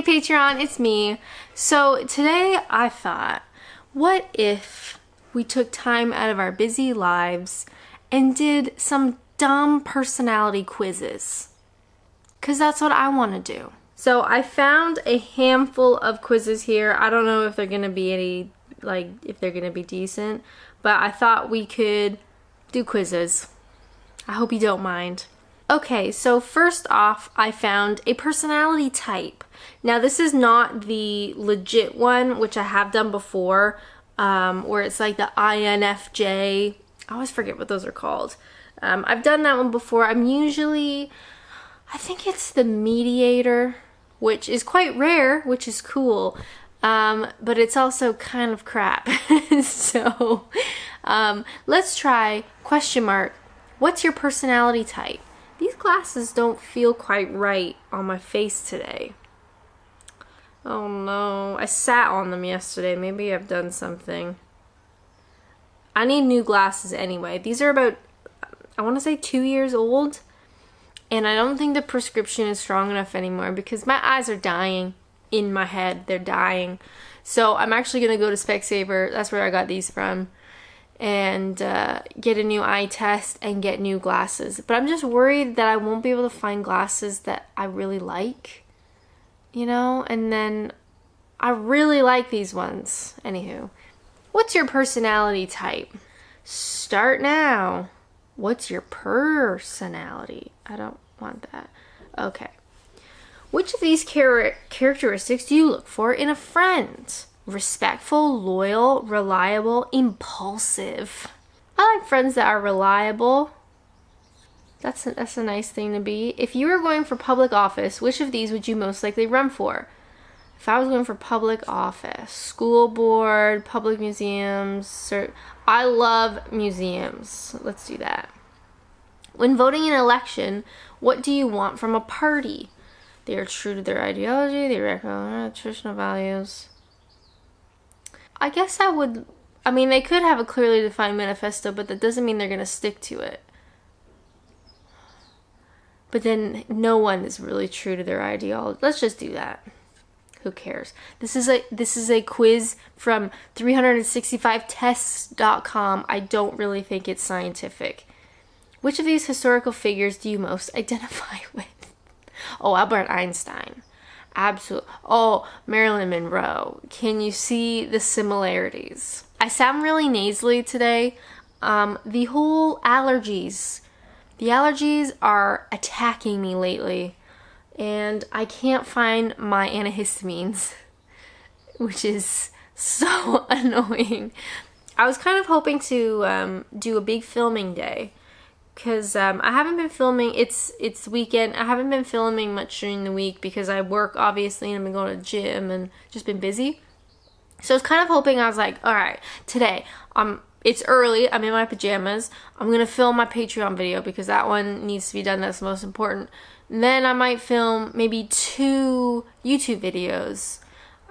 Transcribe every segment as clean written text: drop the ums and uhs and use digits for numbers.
Patreon, it's me. So today I thought, what if we took time out of our busy lives and did some dumb personality quizzes? Because that's what I want to do. So I found a handful of quizzes here. I don't know if they're going to be any, if they're going to be decent, but I thought we could do quizzes. I hope you don't mind. Okay, so first off, I found a personality type. Now, this is not the legit one, which I have done before, where it's like the INFJ. I always forget what those are called. I've done that one before. I think it's the mediator, which is quite rare, which is cool, but it's also kind of crap. So, let's try question mark. What's your personality type? These glasses don't feel quite right on my face today. Oh no, I sat on them yesterday. Maybe I've done something. I need new glasses anyway. These are about, I want to say 2 years old. And I don't think the prescription is strong enough anymore because my eyes are dying in my head. They're dying. So I'm actually going to go to Specsavers. That's where I got these from. And get a new eye test and get new glasses. But I'm just worried that I won't be able to find glasses that I really like. You know? And then I really like these ones. Anywho. What's your personality type? Start now. What's your personality? I don't want that. Okay. Which of these characteristics do you look for in a friend? Respectful, loyal, reliable, impulsive. I like friends that are reliable. That's a nice thing to be. If you were going for public office, which of these would you most likely run for? If I was going for public office, school board, public museums, I love museums. Let's do that. When voting in an election, what do you want from a party? They are true to their ideology, they recognize traditional values. I guess they could have a clearly defined manifesto, but that doesn't mean they're going to stick to it. But then no one is really true to their ideology. Let's just do that. Who cares? This is a quiz from 365tests.com. I don't really think it's scientific. Which of these historical figures do you most identify with? Oh, Albert Einstein. Absolutely. Oh, Marilyn Monroe. Can you see the similarities? I sound really nasally today. The whole allergies. The allergies are attacking me lately. And I can't find my antihistamines, which is so annoying. I was kind of hoping to do a big filming day because I haven't been filming. It's weekend. I haven't been filming much during the week because I work, obviously, and I've been going to the gym and just been busy. So I was kind of hoping, I was like, all right, today, it's early. I'm in my pajamas. I'm going to film my Patreon video because that one needs to be done. That's the most important. Then I might film maybe 2 YouTube videos.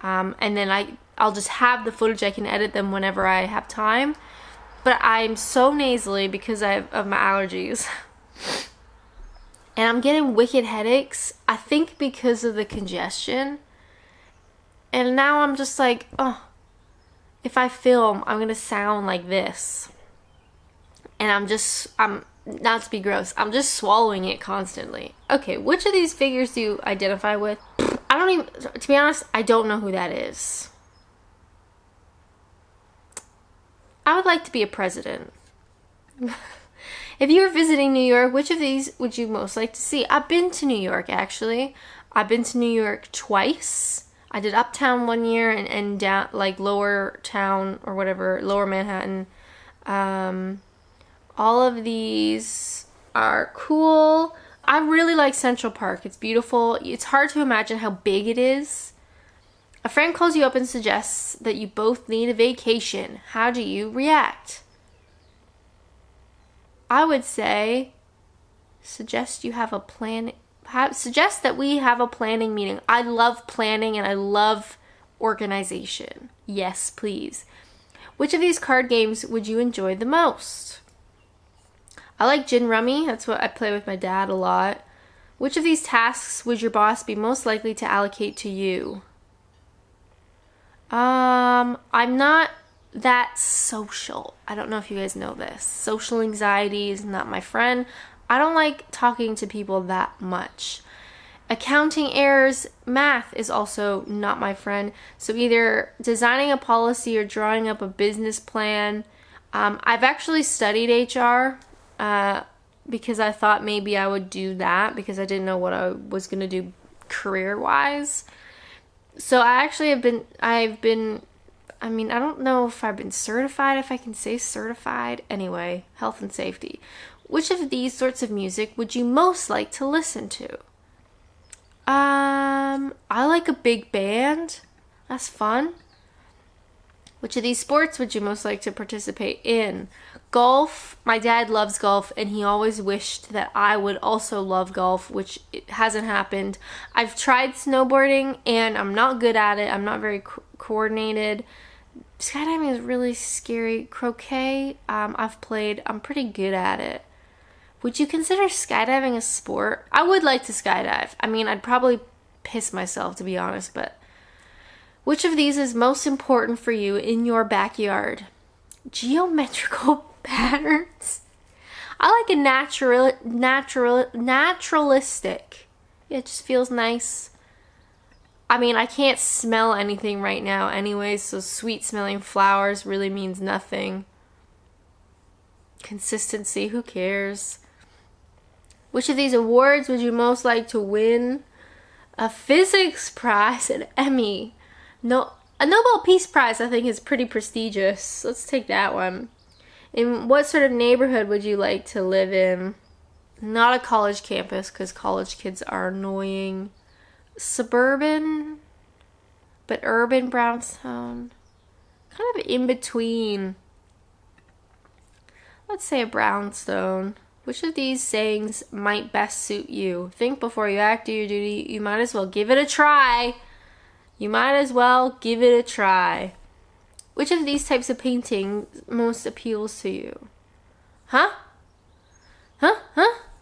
And then I'll just have the footage. I can edit them whenever I have time. But I'm so nasally because of my allergies. And I'm getting wicked headaches. I think because of the congestion. And now I'm just like, oh, if I film, I'm going to sound like this. And I'm not to be gross, I'm just swallowing it constantly. Okay, which of these figures do you identify with? To be honest, I don't know who that is. I would like to be a president. If you were visiting New York, which of these would you most like to see? I've been to New York, actually. I've been to New York twice. I did Uptown one year and down, Lower Town or whatever, Lower Manhattan. All of these are cool. I really like Central Park. It's beautiful. It's hard to imagine how big it is. A friend calls you up and suggests that you both need a vacation. How do you react? I would say, suggest that we have a planning meeting. I love planning and I love organization. Yes, please. Which of these card games would you enjoy the most? I like Gin Rummy. That's what I play with my dad a lot. Which of these tasks would your boss be most likely to allocate to you? I'm not that social. I don't know if you guys know this. Social anxiety is not my friend. I don't like talking to people that much. Accounting errors, math is also not my friend. So either designing a policy or drawing up a business plan. I've actually studied HR because I thought maybe I would do that because I didn't know what I was going to do career-wise. So I don't know if I've been certified, if I can say certified. Anyway, health and safety. Which of these sorts of music would you most like to listen to? I like a big band. That's fun. Which of these sports would you most like to participate in? Golf. My dad loves golf, and he always wished that I would also love golf, which it hasn't happened. I've tried snowboarding, and I'm not good at it. I'm not very coordinated. Skydiving is really scary. Croquet, I've played. I'm pretty good at it. Would you consider skydiving a sport? I would like to skydive. I mean, I'd probably piss myself, to be honest, but which of these is most important for you in your backyard? Geometrical patterns. I like a naturalistic. It just feels nice. I mean, I can't smell anything right now anyway, so sweet smelling flowers really means nothing. Consistency, who cares? Which of these awards would you most like to win? A physics prize, an Emmy. No, a Nobel Peace Prize I think is pretty prestigious. Let's take that one. In what sort of neighborhood would you like to live in? Not a college campus because college kids are annoying. Suburban, but urban brownstone. Kind of in between. Let's say a brownstone. Which of these sayings might best suit you? Think before you act, do your duty. You might as well give it a try. You might as well give it a try. Which of these types of painting most appeals to you? Huh?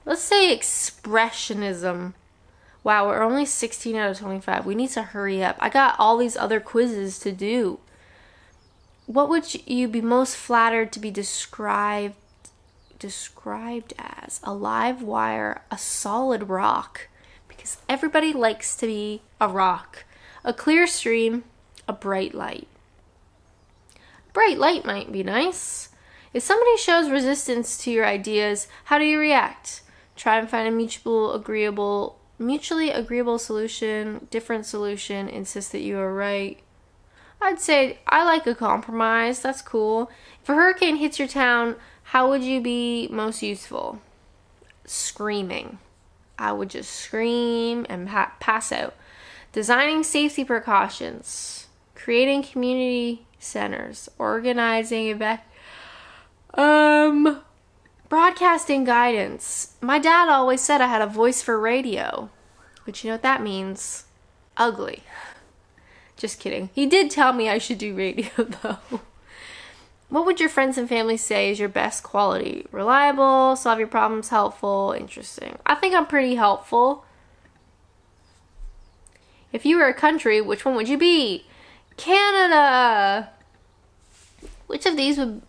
Let's say expressionism. Wow, we're only 16 out of 25. We need to hurry up. I got all these other quizzes to do. What would you be most flattered to be described as? A live wire, a solid rock, because everybody likes to be a rock. A clear stream, a bright light. Bright light might be nice. If somebody shows resistance to your ideas, how do you react? Try and find a mutually agreeable solution, different solution, insist that you are right. I'd say I like a compromise. That's cool. If a hurricane hits your town, how would you be most useful? Screaming. I would just scream and pass out. Designing safety precautions. Creating community centers. Organizing broadcasting guidance. My dad always said I had a voice for radio. But you know what that means? Ugly. Just kidding. He did tell me I should do radio though. What would your friends and family say is your best quality? Reliable, solve your problems, helpful, interesting. I think I'm pretty helpful. If you were a country, which one would you be? Canada! Which of these would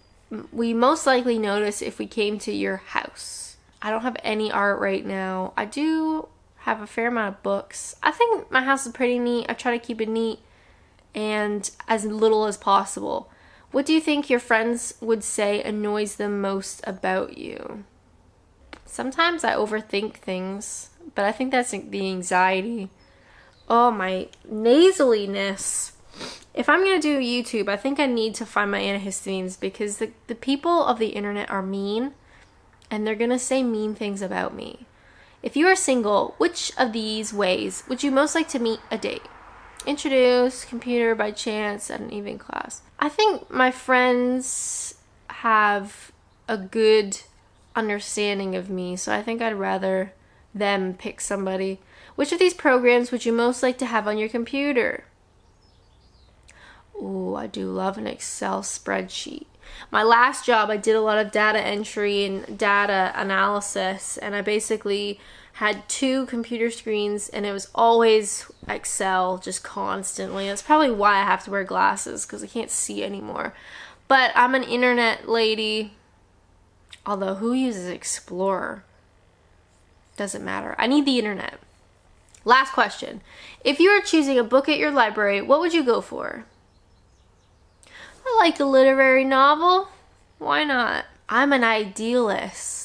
we most likely notice if we came to your house? I don't have any art right now. I do have a fair amount of books. I think my house is pretty neat. I try to keep it neat and as little as possible. What do you think your friends would say annoys them most about you? Sometimes I overthink things, but I think that's the anxiety. Oh, my nasaliness. If I'm going to do YouTube, I think I need to find my antihistamines because the people of the internet are mean and they're going to say mean things about me. If you are single, which of these ways would you most like to meet a date? Introduce, computer, by chance, at an evening class. I think my friends have a good understanding of me, so I think I'd rather them pick somebody. Which of these programs would you most like to have on your computer? Ooh, I do love an Excel spreadsheet. My last job, I did a lot of data entry and data analysis, and I basically had 2 computer screens, and it was always Excel, just constantly. That's probably why I have to wear glasses, because I can't see anymore. But I'm an internet lady. Although, who uses Explorer? Doesn't matter. I need the internet. Last question. If you were choosing a book at your library, what would you go for? I like a literary novel. Why not? I'm an idealist.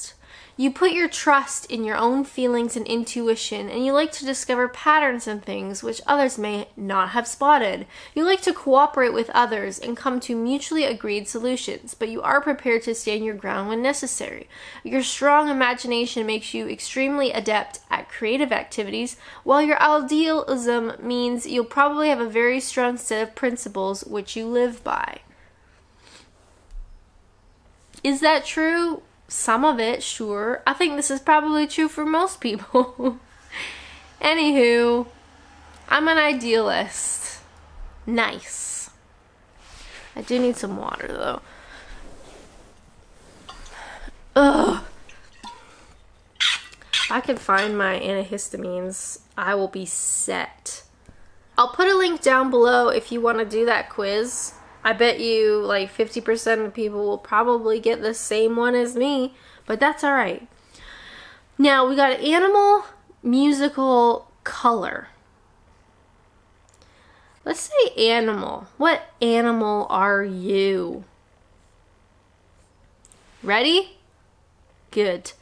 You put your trust in your own feelings and intuition, and you like to discover patterns in things which others may not have spotted. You like to cooperate with others and come to mutually agreed solutions, but you are prepared to stand your ground when necessary. Your strong imagination makes you extremely adept at creative activities, while your idealism means you'll probably have a very strong set of principles which you live by. Is that true? Some of it, sure. I think this is probably true for most people. Anywho, I'm an idealist. Nice. I do need some water, though. Ugh. If I can find my antihistamines, I will be set. I'll put a link down below if you want to do that quiz. I bet you like 50% of people will probably get the same one as me, but that's all right. Now we got animal, musical, color. Let's say animal. What animal are you? Ready? Good.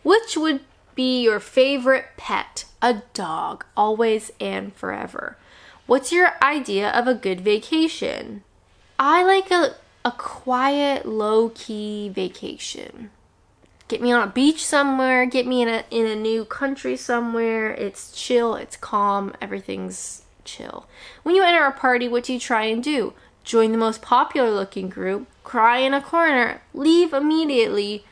Which would be your favorite pet? A dog, always and forever. What's your idea of a good vacation? I like a quiet, low-key vacation. Get me on a beach somewhere, get me in a new country somewhere. It's chill, it's calm, everything's chill. When you enter a party, what do you try and do? Join the most popular looking group, cry in a corner, leave immediately,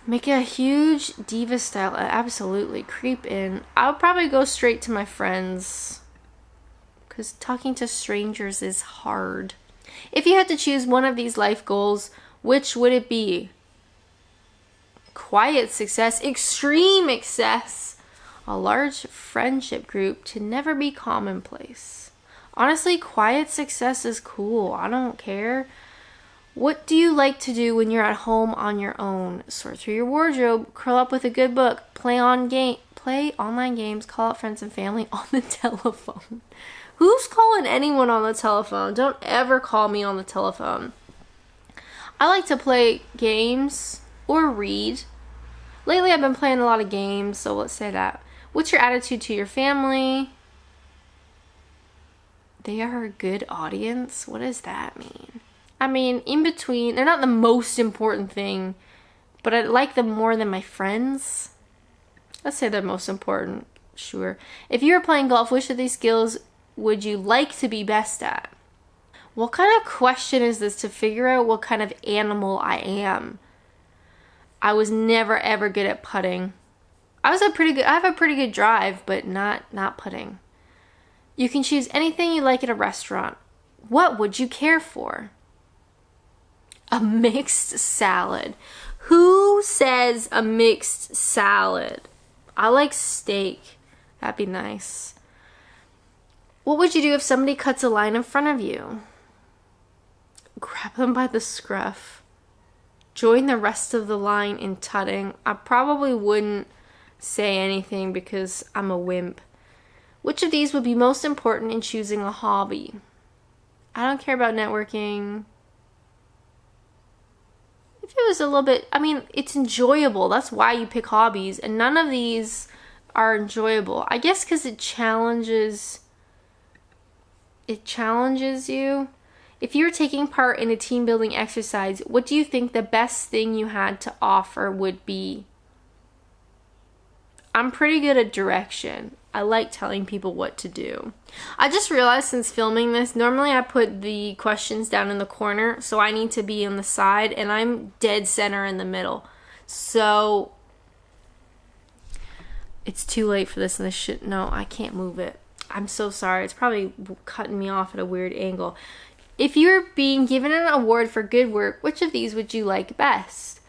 make a huge diva style, absolutely creep in. I would probably go straight to my friends, because talking to strangers is hard. If you had to choose one of these life goals, which would it be? Quiet success, extreme excess, a large friendship group to never be commonplace. Honestly, quiet success is cool. I don't care. What do you like to do when you're at home on your own? Sort through your wardrobe, curl up with a good book, play online games, call out friends and family on the telephone. Who's calling anyone on the telephone? Don't ever call me on the telephone. I like to play games or read. Lately I've been playing a lot of games, so let's say that. What's your attitude to your family? They are a good audience? What does that mean? I mean, in between, they're not the most important thing, but I like them more than my friends. Let's say they're most important, sure. If you were playing golf, which of these skills would you like to be best at? What kind of question is this to figure out what kind of animal I am? I was never ever good at putting. I have a pretty good drive, but not putting. You can choose anything you like at a restaurant. What would you care for? A mixed salad. Who says a mixed salad? I like steak. That'd be nice. What would you do if somebody cuts a line in front of you? Grab them by the scruff. Join the rest of the line in tutting. I probably wouldn't say anything because I'm a wimp. Which of these would be most important in choosing a hobby? I don't care about networking. If it was a little bit, it's enjoyable. That's why you pick hobbies, and none of these are enjoyable. I guess because it challenges you. If you were taking part in a team building exercise, what do you think the best thing you had to offer would be? I'm pretty good at direction. I like telling people what to do. I just realized since filming this, normally I put the questions down in the corner, so I need to be on the side, and I'm dead center in the middle. So it's too late for this, and this shit. No, I can't move it. I'm so sorry. It's probably cutting me off at a weird angle. If you're being given an award for good work, which of these would you like best?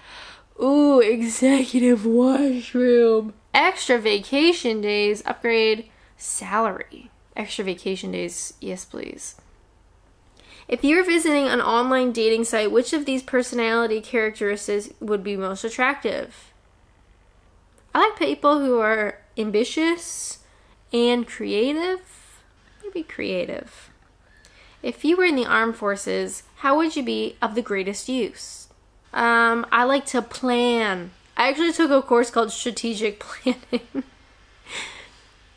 Ooh, executive washroom. Extra vacation days, upgrade salary. Extra vacation days, yes please. If you're visiting an online dating site, which of these personality characteristics would be most attractive? I like people who are ambitious and creative. Maybe creative. If you were in the armed forces, how would you be of the greatest use? I like to plan. I actually took a course called strategic planning.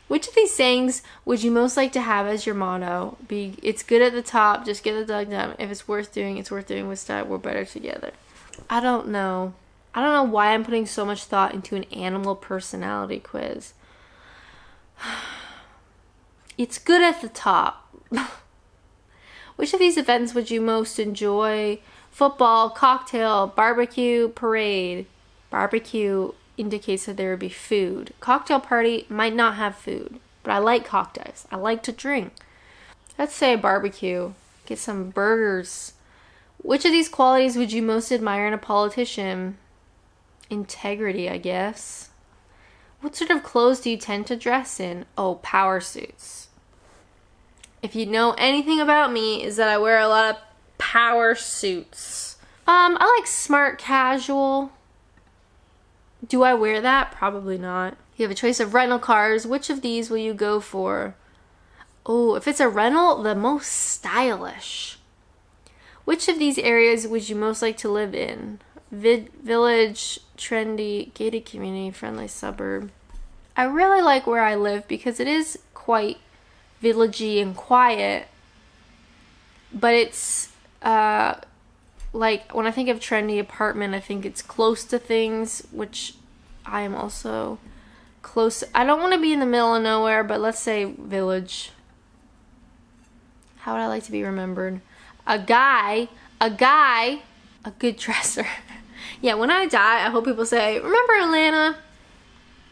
Which of these sayings would you most like to have as your motto? It's good at the top, just get the done done. If it's worth doing with style. We're better together. I don't know. I don't know why I'm putting so much thought into an animal personality quiz. It's good at the top. Which of these events would you most enjoy? Football, cocktail, barbecue, parade. Barbecue indicates that there would be food. Cocktail party might not have food, but I like cocktails. I like to drink. Let's say barbecue. Get some burgers. Which of these qualities would you most admire in a politician? Integrity, I guess. What sort of clothes do you tend to dress in? Oh, power suits. If you know anything about me, is that I wear a lot of power suits. I like smart casual. Do I wear that? Probably not. You have a choice of rental cars. Which of these will you go for? Oh, if it's a rental, the most stylish. Which of these areas would you most like to live in? Village, trendy, gated community, friendly suburb. I really like where I live because it is quite villagey and quiet. But it's like when I think of trendy apartment, I think it's close to things, which I am also close. I don't want to be in the middle of nowhere, but let's say village. How would I like to be remembered? A good dresser. Yeah, when I die, I hope people say, remember Atlanta?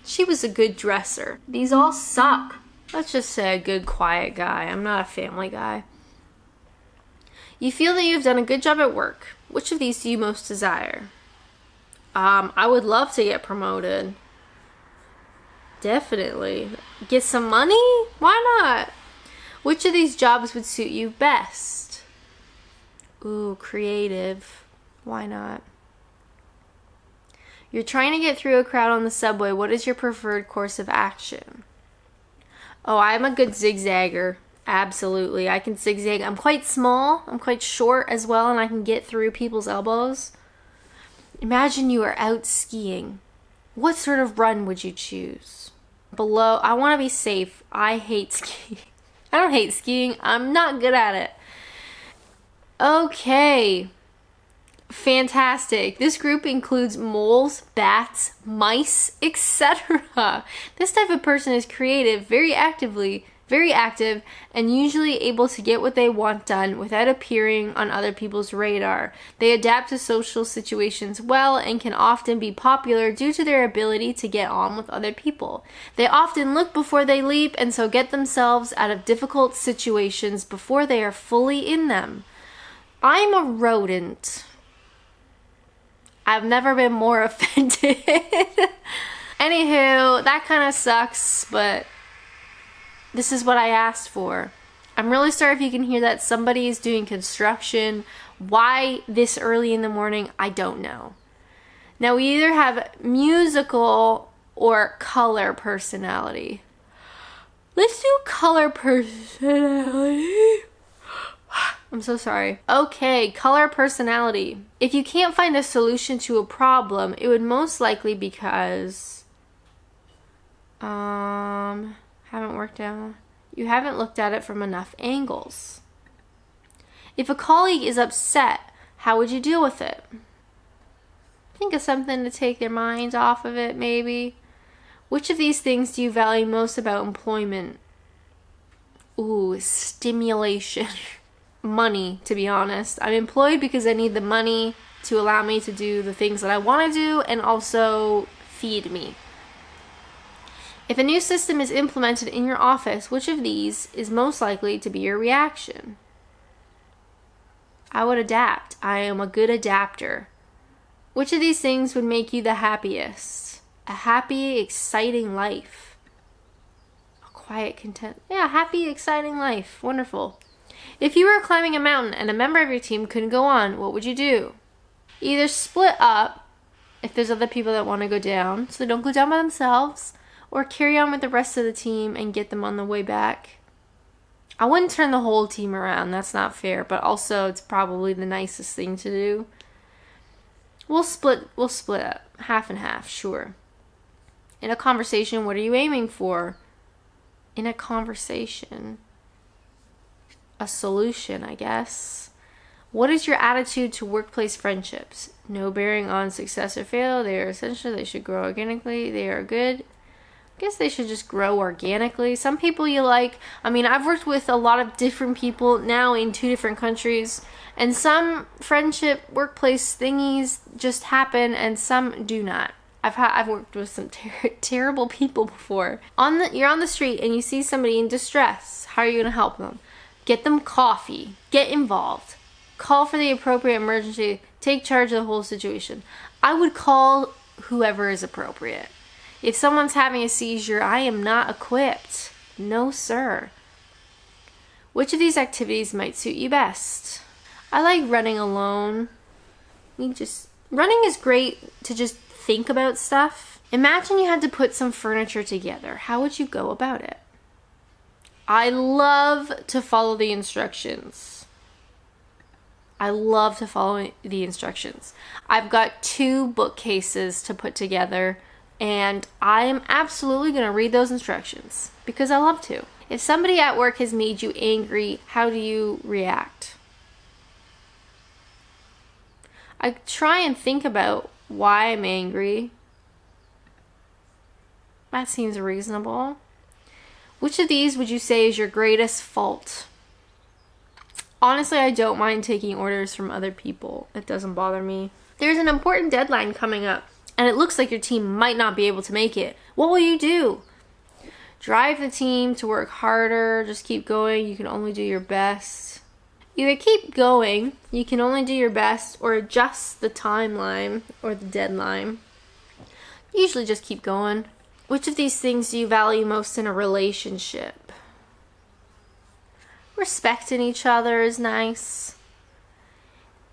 She was a good dresser. These all suck. Let's just say a good quiet guy. I'm not a family guy. You feel that you've done a good job at work. Which of these do you most desire? I would love to get promoted. Definitely. Get some money? Why not? Which of these jobs would suit you best? Ooh, creative. Why not? You're trying to get through a crowd on the subway. What is your preferred course of action? Oh, I'm a good zigzagger. Absolutely. I can zigzag. I'm quite small. I'm quite short as well, and I can get through people's elbows. Imagine you are out skiing. What sort of run would you choose? Below, I want to be safe. I hate skiing. I don't hate skiing. I'm not good at it. Okay. Fantastic. This group includes moles, bats, mice, etc. This type of person is creative, very active, and usually able to get what they want done without appearing on other people's radar. They adapt to social situations well and can often be popular due to their ability to get on with other people. They often look before they leap and so get themselves out of difficult situations before they are fully in them. I'm a rodent. I've never been more offended. Anywho, that kind of sucks, but this is what I asked for. I'm really sorry if you can hear that somebody is doing construction. Why this early in the morning, I don't know. Now we either have musical or color personality. Let's do color personality. I'm so sorry. Okay, color personality. If you can't find a solution to a problem, it would most likely because you haven't looked at it from enough angles. If a colleague is upset, how would you deal with it? Think of something to take their minds off of it, maybe. Which of these things do you value most about employment? Ooh, stimulation. Money, to be honest. I'm employed because I need the money to allow me to do the things that I want to do and also feed me. If a new system is implemented in your office, which of these is most likely to be your reaction? I would adapt. I am a good adapter. Which of these things would make you the happiest? A happy, exciting life. A quiet, content. Yeah, happy, exciting life. Wonderful. If you were climbing a mountain and a member of your team couldn't go on, what would you do? Either split up if there's other people that want to go down, so they don't go down by themselves, or carry on with the rest of the team and get them on the way back. I wouldn't turn the whole team around. That's not fair, but also it's probably the nicest thing to do. We'll split up, half and half, sure. In a conversation, what are you aiming for? In a conversation, a solution, I guess. What is your attitude to workplace friendships? No bearing on success or fail. They are essential. They should grow organically. They are good. I guess they should just grow organically. Some people you like. I mean, I've worked with a lot of different people now in 2 different countries, and some friendship workplace thingies just happen and some do not. I've worked with some terrible people before. You're on the street and you see somebody in distress. How are you going to help them? Get them coffee. Get involved. Call for the appropriate emergency. Take charge of the whole situation. I would call whoever is appropriate. If someone's having a seizure, I am not equipped. No, sir. Which of these activities might suit you best? I like running alone. Running is great to just think about stuff. Imagine you had to put some furniture together. How would you go about it? I love to follow the instructions. I've got 2 bookcases to put together, and I am absolutely going to read those instructions because I love to. If somebody at work has made you angry, how do you react? I try and think about why I'm angry. That seems reasonable. Which of these would you say is your greatest fault? Honestly, I don't mind taking orders from other people. It doesn't bother me. There's an important deadline coming up, and it looks like your team might not be able to make it. What will you do? Drive the team to work harder. Just keep going. You can only do your best. Either keep going, you can only do your best, or adjust the timeline or the deadline. Usually just keep going. Which of these things do you value most in a relationship? Respecting each other is nice.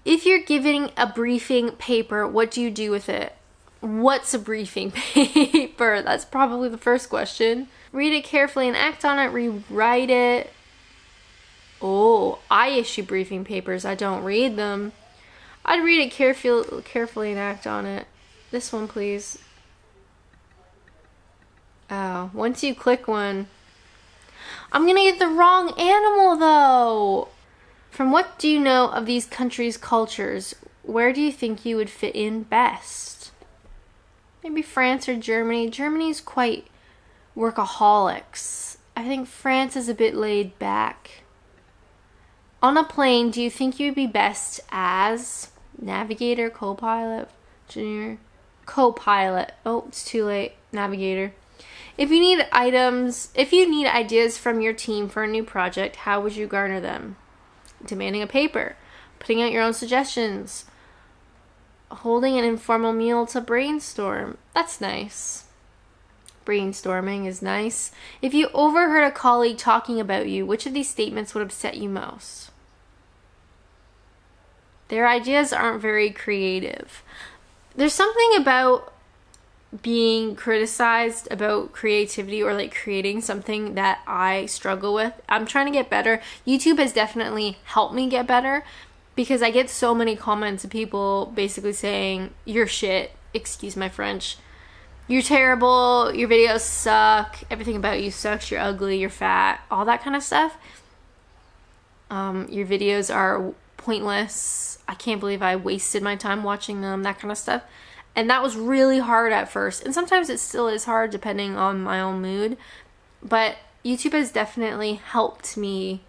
If you're giving a briefing paper, what do you do with it? What's a briefing paper? That's probably the first question. Read it carefully and act on it. Rewrite it. Oh, I issue briefing papers. I don't read them. I'd read it carefully and act on it. This one, please. Oh, once you click one. I'm gonna get the wrong animal, though. From what do you know of these countries' cultures? Where do you think you would fit in best? Maybe France or Germany. Germany's quite workaholics. I think France is a bit laid back. On a plane, do you think you'd be best as navigator, co-pilot, engineer? Co-pilot. Oh, it's too late. Navigator. If you need ideas from your team for a new project, how would you garner them? Demanding a paper, putting out your own suggestions, holding an informal meal to brainstorm. That's nice. Brainstorming is nice. If you overheard a colleague talking about you, which of these statements would upset you most? Their ideas aren't very creative. There's something about being criticized about creativity or like creating something that I struggle with. I'm trying to get better. YouTube has definitely helped me get better because I get so many comments of people basically saying, you're shit, excuse my French. You're terrible, your videos suck, everything about you sucks, you're ugly, you're fat, all that kind of stuff. Your videos are pointless. I can't believe I wasted my time watching them, that kind of stuff. And that was really hard at first. And sometimes it still is hard depending on my own mood. But YouTube has definitely helped me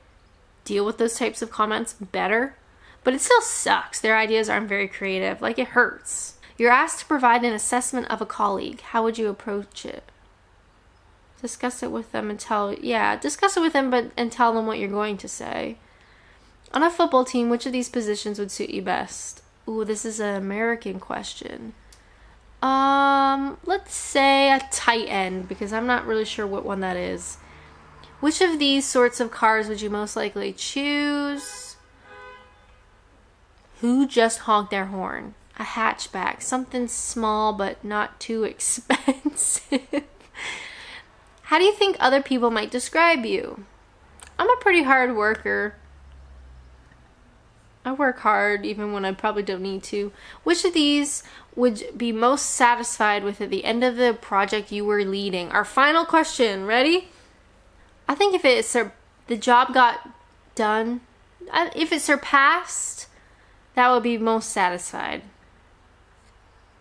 deal with those types of comments better. But it still sucks. Their ideas aren't very creative. Like, it hurts. You're asked to provide an assessment of a colleague. How would you approach it? Discuss it with them and discuss it with them and tell them what you're going to say. On a football team, which of these positions would suit you best? Ooh, this is an American question. Let's say a tight end, because I'm not really sure what one that is. Which of these sorts of cars would you most likely choose? Who just honked their horn? A hatchback. Something small but not too expensive. How do you think other people might describe you? I'm a pretty hard worker. I work hard even when I probably don't need to. Which of these would be most satisfied with at the end of the project you were leading? Our final question. Ready? I think if the job got done, if it surpassed, that would be most satisfied.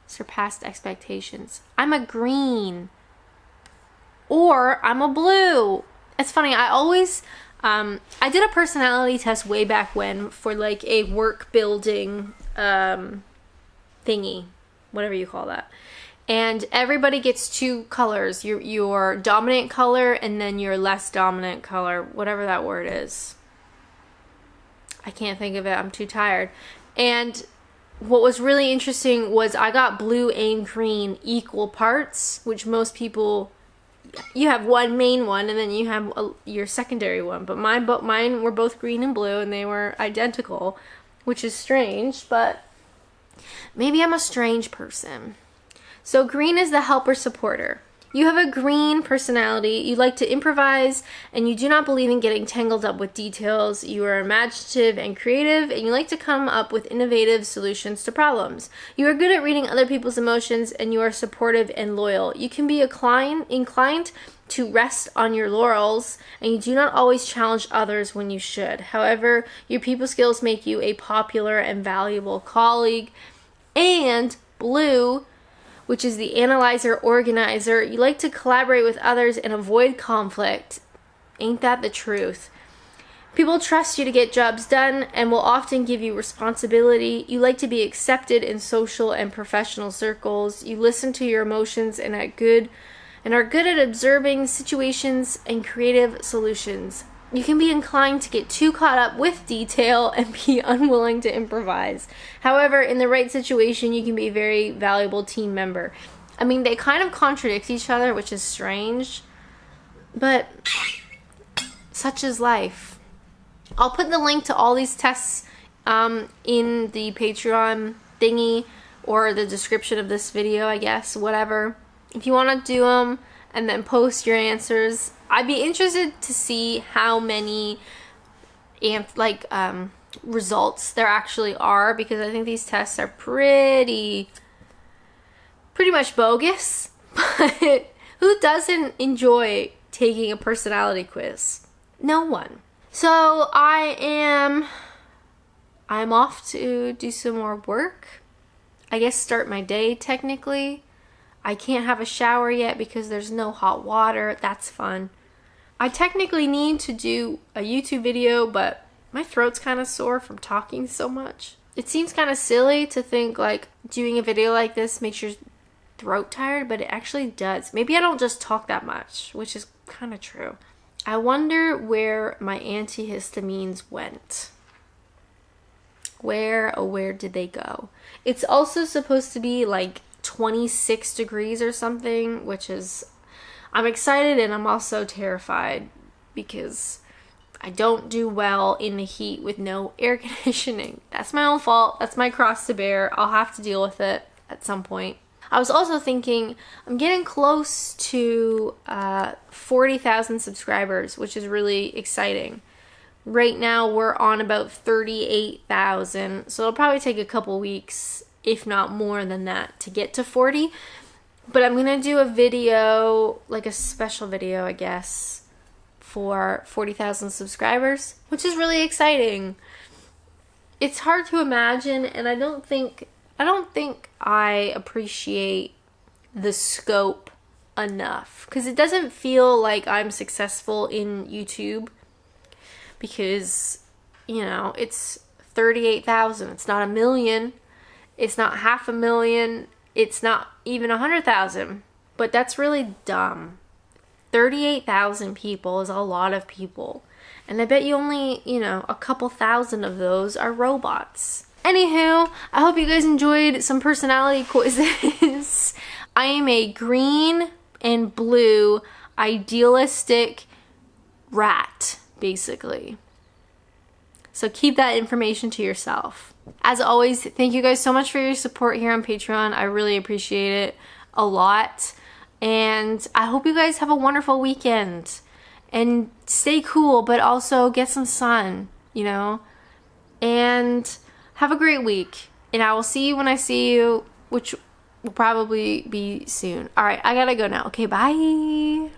Surpassed expectations. I'm a green. Or I'm a blue. It's funny, I did a personality test way back when for like a work building thingy, whatever you call that. And everybody gets two colors, your dominant color and then your less dominant color, whatever that word is. I can't think of it, I'm too tired. And what was really interesting was I got blue and green equal parts, which most people, you have one main one and then you have your secondary one. But mine were both green and blue and they were identical, which is strange, but maybe I'm a strange person. So green is the helper supporter. You have a green personality. You like to improvise and you do not believe in getting tangled up with details. You are imaginative and creative and you like to come up with innovative solutions to problems. You are good at reading other people's emotions and you are supportive and loyal. You can be inclined to rest on your laurels and you do not always challenge others when you should. However, your people skills make you a popular and valuable colleague. And blue, which is the analyzer organizer. You like to collaborate with others and avoid conflict. Ain't that the truth? People trust you to get jobs done and will often give you responsibility. You like to be accepted in social and professional circles. You listen to your emotions and are good at observing situations and creative solutions. You can be inclined to get too caught up with detail and be unwilling to improvise. However, in the right situation, you can be a very valuable team member. I mean, they kind of contradict each other, which is strange, but such is life. I'll put the link to all these tests in the Patreon thingy or the description of this video, I guess, whatever. If you want to do them and then post your answers, I'd be interested to see how many results there actually are, because I think these tests are pretty much bogus. But who doesn't enjoy taking a personality quiz? No one. So I'm off to do some more work. I guess start my day technically. I can't have a shower yet because there's no hot water. That's fun. I technically need to do a YouTube video, but my throat's kind of sore from talking so much. It seems kind of silly to think like doing a video like this makes your throat tired, but it actually does. Maybe I don't just talk that much, which is kind of true. I wonder where my antihistamines went. Where did they go? It's also supposed to be like 26 degrees or something, which is, I'm excited and I'm also terrified because I don't do well in the heat with no air conditioning. That's my own fault. That's my cross to bear. I'll have to deal with it at some point. I was also thinking I'm getting close to 40,000 subscribers, which is really exciting. Right now we're on about 38,000, so it'll probably take a couple weeks, if not more than that, to get to 40. But I'm gonna do a video, like a special video, I guess, for 40,000 subscribers, which is really exciting. It's hard to imagine, and I don't think I appreciate the scope enough, because it doesn't feel like I'm successful in YouTube, because, you know, it's 38,000. It's not 1 million. It's not 500,000. It's not even 100,000. But that's really dumb. 38,000 people is a lot of people. And I bet you only, a couple thousand of those are robots. Anywho, I hope you guys enjoyed some personality quizzes. I am a green and blue idealistic rat, basically. So keep that information to yourself. As always, thank you guys so much for your support here on Patreon. I really appreciate it a lot. And I hope you guys have a wonderful weekend. And stay cool, but also get some sun, you know? And have a great week. And I will see you when I see you, which will probably be soon. All right, I gotta go now. Okay, bye.